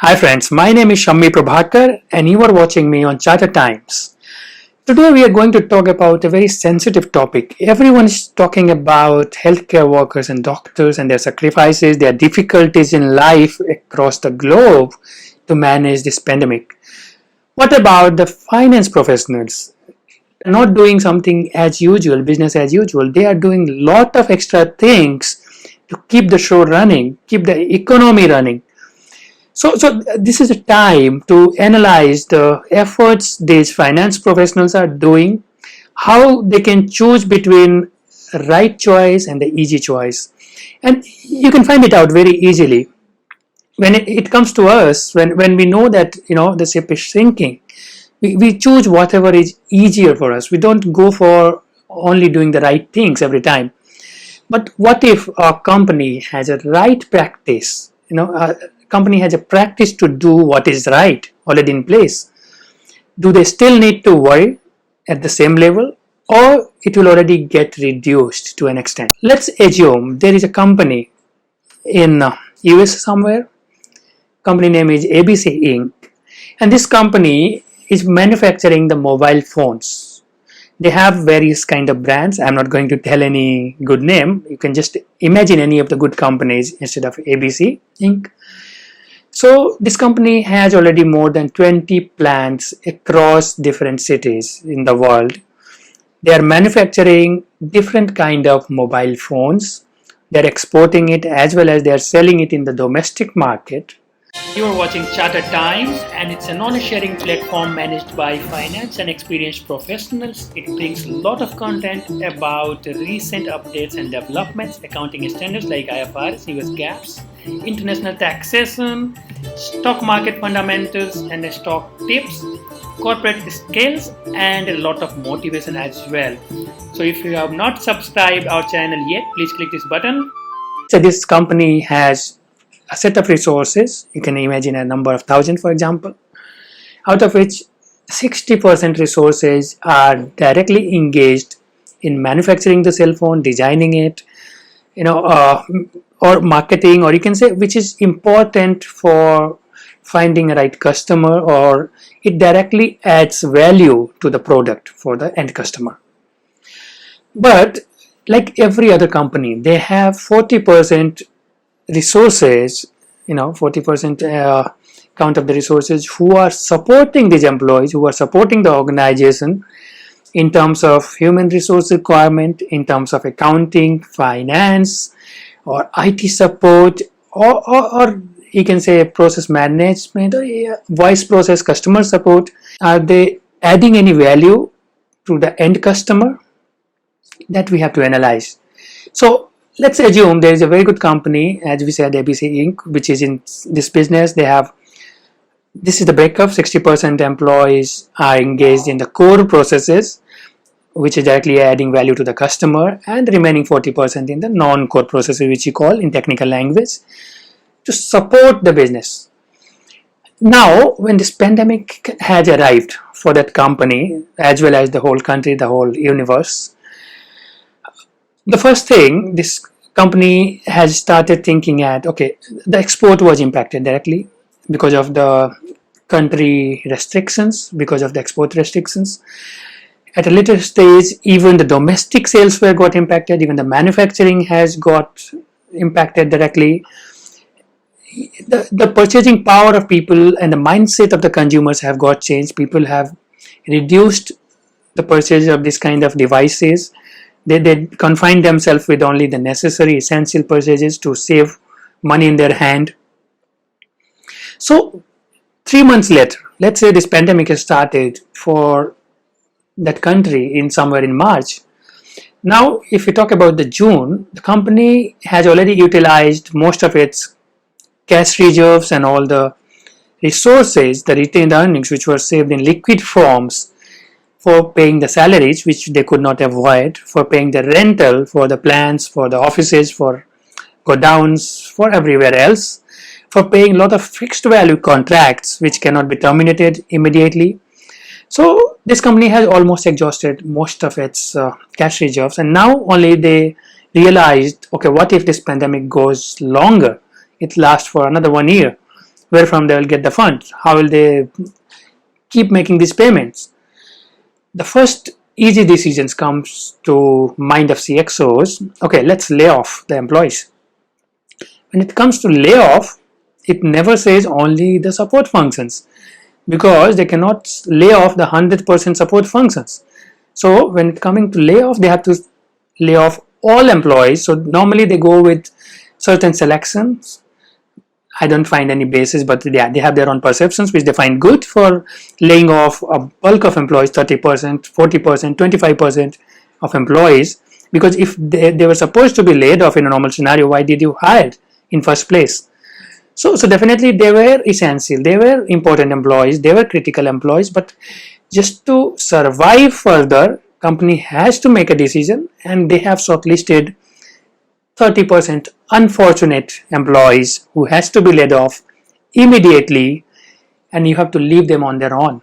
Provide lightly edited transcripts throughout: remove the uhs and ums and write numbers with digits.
Hi friends, my name is Shammi Prabhakar and you are watching me on Charter Times. Today we are going to talk about a very sensitive topic. Everyone is talking about healthcare workers and doctors and their sacrifices, their difficulties in life across the globe to manage this pandemic. What about the finance professionals? They're not doing something as usual, business as usual. They are doing a lot of extra things to keep the show running, keep the economy running. So this is a time to analyze the efforts these finance professionals are doing, how they can choose between right choice and the easy choice. And you can find it out very easily. When it comes to us, when we know that the ship is sinking, we choose whatever is easier for us. We don't go for only doing the right things every time. But what if a company has a right practice? A company has a practice to do what is right already in place. Do they still need to worry at the same level, or it will already get reduced to an extent? Let's assume there is a company in US somewhere. Company name is ABC Inc. And this company is manufacturing the mobile phones. They have various kind of brands. I'm not going to tell any good name. You can just imagine any of the good companies instead of ABC Inc. So this company has already more than 20 plants across different cities in the world. They are manufacturing different kind of mobile phones. They're exporting it as well as they are selling it in the domestic market. You are watching Charter Times, and it's a knowledge-sharing platform managed by finance and experienced professionals. It brings a lot of content about recent updates and developments, accounting standards like IFRS, US GAAP, international taxation, stock market fundamentals and stock tips, corporate skills, and a lot of motivation as well. So if you have not subscribed our channel yet, please click this button. So this company has a set of resources. You can imagine a number of thousand, for example, out of which 60% resources are directly engaged in manufacturing the cell phone, designing it, or marketing, or you can say which is important for finding a right customer, or it directly adds value to the product for the end customer. But like every other company, they have 40% resources, 40% count of the resources who are supporting these employees, who are supporting the organization in terms of human resource requirement, in terms of accounting, finance, or IT support, or you can say process management, or voice process customer support. Are they adding any value to the end customer? That we have to analyze. So let's assume there is a very good company, as we said, ABC Inc., which is in this business. This is the breakup. 60% employees are engaged in the core processes, which is directly adding value to the customer, and the remaining 40% in the non-core processes, which you call in technical language, to support the business. Now, when this pandemic has arrived for that company, as well as the whole country, the whole universe, the first thing this company has started thinking at, okay, the export was impacted directly because of the country restrictions, because of the export restrictions. At a later stage, even the domestic sales were got impacted, even the manufacturing has got impacted directly. The purchasing power of people and the mindset of the consumers have got changed. People have reduced the purchase of this kind of devices. They confine themselves with only the necessary essential purchases to save money in their hand. So 3 months later, let's say this pandemic has started for that country in somewhere in March. Now, if we talk about the June, the company has already utilized most of its cash reserves and all the resources, the retained earnings which were saved in liquid forms, for paying the salaries which they could not avoid, for paying the rental for the plants, for the offices, for godowns, for everywhere else, for paying a lot of fixed value contracts which cannot be terminated immediately. So this company has almost exhausted most of its cash reserves, and now only they realized, okay, what if this pandemic goes longer? It lasts for another 1 year. where from they will get the funds, how will they keep making these payments. The first easy decisions comes to mind of CXOs. Okay, let's lay off the employees. When it comes to layoff, it never says only the support functions, because they cannot lay off the 100% support functions. So when it coming to layoff, they have to lay off all employees. So normally they go with certain selections. I don't find any basis, but they have their own perceptions which they find good for laying off a bulk of employees, 30%, 40%, 25% of employees. Because if they were supposed to be laid off in a normal scenario, why did you hire in first place? So definitely they were essential, they were important employees, they were critical employees, but just to survive further, company has to make a decision, and they have shortlisted 30% unfortunate employees who has to be laid off immediately, and you have to leave them on their own.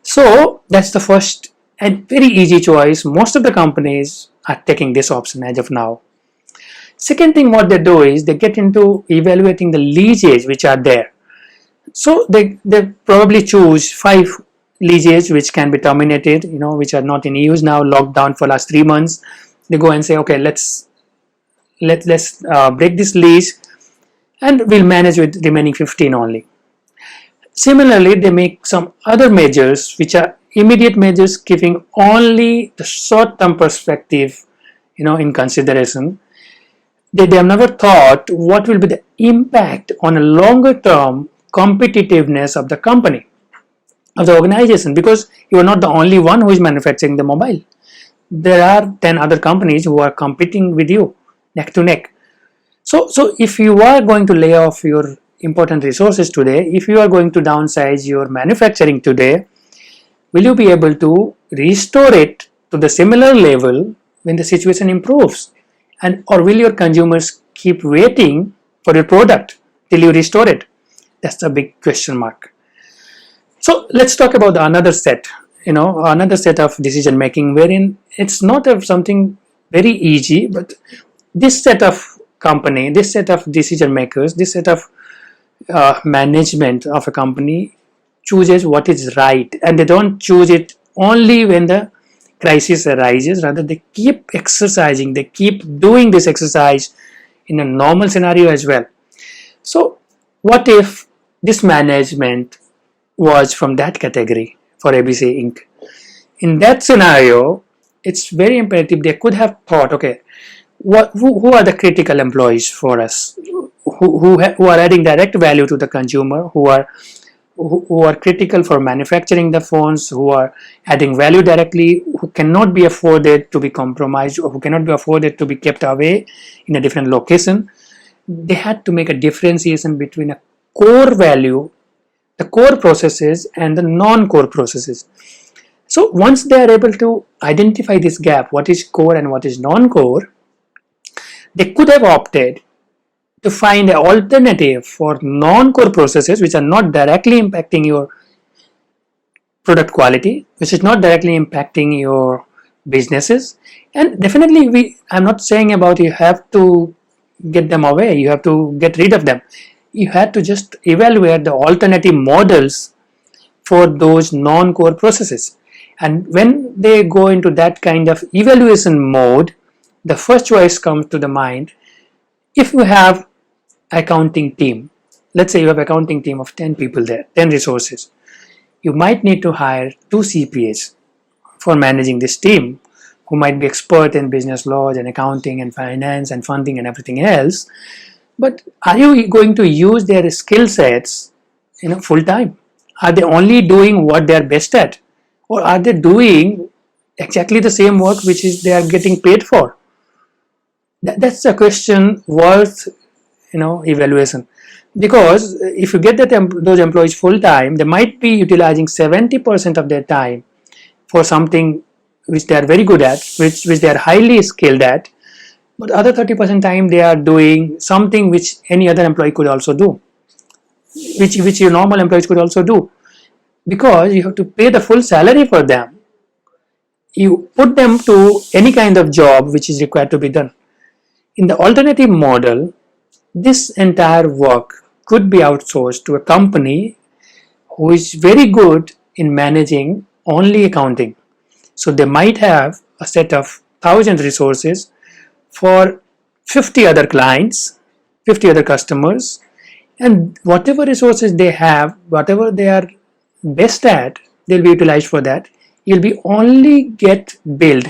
So that's the first and very easy choice. Most of the companies are taking this option as of now. Second thing what they do is they get into evaluating the leases which are there. So they probably choose 5 leases which can be terminated, which are not in use now, locked down for last 3 months. They go and say, okay, let's break this lease, and we'll manage with remaining 15 only. Similarly, they make some other measures which are immediate measures, keeping only the short-term perspective, in consideration. They have never thought what will be the impact on a longer-term competitiveness of the company, of the organization, because you are not the only one who is manufacturing the mobile. There are 10 other companies who are competing with you neck to neck. So if you are going to lay off your important resources today, if you are going to downsize your manufacturing today, will you be able to restore it to the similar level when the situation improves? Or will your consumers keep waiting for your product till you restore it? That's a big question mark. So let's talk about another set of decision making, wherein it's not something very easy, but this set of company, this set of decision makers, this set of management of a company chooses what is right, and they don't choose it only when the crisis arises. Rather, they keep exercising, they keep doing this exercise in a normal scenario as well. So what if this management was from that category for ABC Inc? In that scenario, it's very imperative they could have thought, okay, who are the critical employees for us, who are adding direct value to the consumer, who are critical for manufacturing the phones, who are adding value directly, who cannot be afforded to be compromised, or who cannot be afforded to be kept away in a different location. They had to make a differentiation between a core value, the core processes, and the non-core processes. So once they are able to identify this gap, what is core and what is non-core, they could have opted to find an alternative for non-core processes which are not directly impacting your product quality, which is not directly impacting your businesses. And definitely, I'm not saying about you have to get them away, you have to get rid of them. You have to just evaluate the alternative models for those non-core processes. And when they go into that kind of evaluation mode, the first choice comes to the mind. If you have accounting team, let's say you have accounting team of 10 people there, 10 resources, you might need to hire 2 CPAs for managing this team, who might be expert in business laws and accounting and finance and funding and everything else. But are you going to use their skill sets full time? Are they only doing what they are best at, or are they doing exactly the same work which is they are getting paid for? That's a question worth evaluation, because if you get those employees full time, they might be utilizing 70% of their time for something which they are very good at, which they are highly skilled at, but other 30% time they are doing something which any other employee could also do, which your normal employees could also do, because you have to pay the full salary for them. You put them to any kind of job which is required to be done. In the alternative model, this entire work could be outsourced to a company who is very good in managing only accounting. So they might have a set of 1,000 resources for 50 other clients, 50 other customers, and whatever resources they have, whatever they are best at, they'll be utilized for that. You'll be only get billed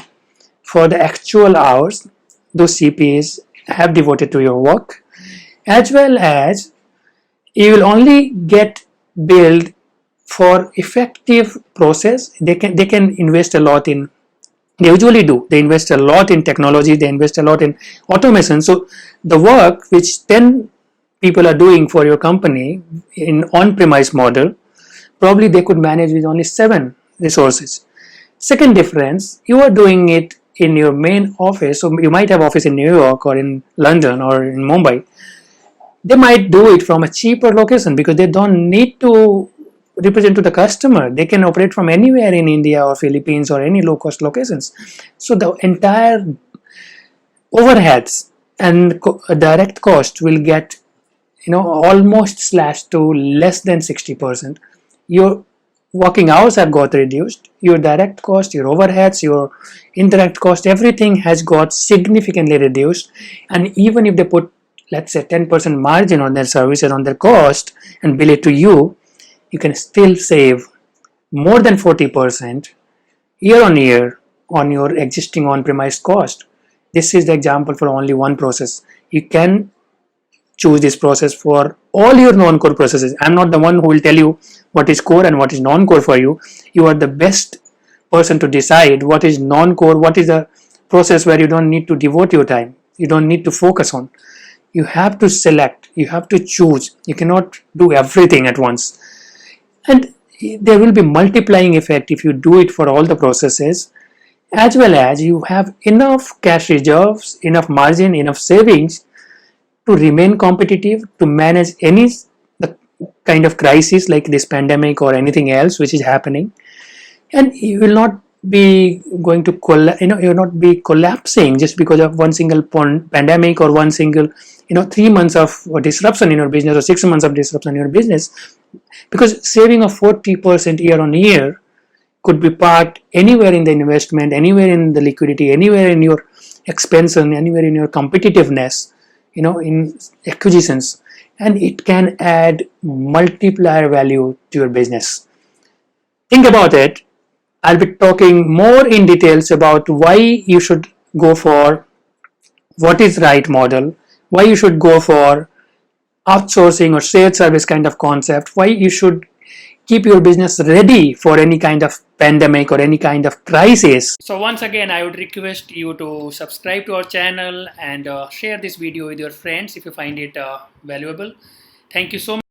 for the actual hours those CPAs have devoted to your work, as well as you will only get billed for effective process. They can invest a lot in, they usually do, they invest a lot in technology, they invest a lot in automation. So the work which 10 people are doing for your company in on-premise model, probably they could manage with only 7 resources. Second difference, you are doing it in your main office. So you might have office in New York or in London or in Mumbai. They might do it from a cheaper location because they don't need to represent to the customer. They can operate from anywhere in India or Philippines or any low cost locations. So the entire overheads and direct cost will get almost slashed to less than 60%. Your working hours have got reduced, your direct cost, your overheads, your indirect cost, everything has got significantly reduced. And even if they put, let's say, 10% margin on their services, on their cost, and bill it to you, you can still save more than 40% year on year on your existing on-premise cost. This is the example for only one process. You can choose this process for all your non-core processes. I'm not the one who will tell you what is core and what is non-core for you. You are the best person to decide what is non-core, what is a process where you don't need to devote your time, you don't need to focus on. You have to select, you have to choose. You cannot do everything at once. And there will be multiplying effect if you do it for all the processes, as well as you have enough cash reserves, enough margin, enough savings to remain competitive, to manage any kind of crisis like this pandemic or anything else which is happening. And you will not be going to you'll not be collapsing just because of one single pandemic or one single 3 months of disruption in your business or 6 months of disruption in your business, because saving of 40% year on year could be parked anywhere in the investment, anywhere in the liquidity, anywhere in your expansion, anywhere in your competitiveness, in acquisitions, and it can add multiplier value to your business. Think about it. I'll be talking more in details about why you should go for what is right model, why you should go for outsourcing or shared service kind of concept, why you should keep your business ready for any kind of pandemic or any kind of crisis. So once again, I would request you to subscribe to our channel and share this video with your friends if you find it valuable. Thank you so much.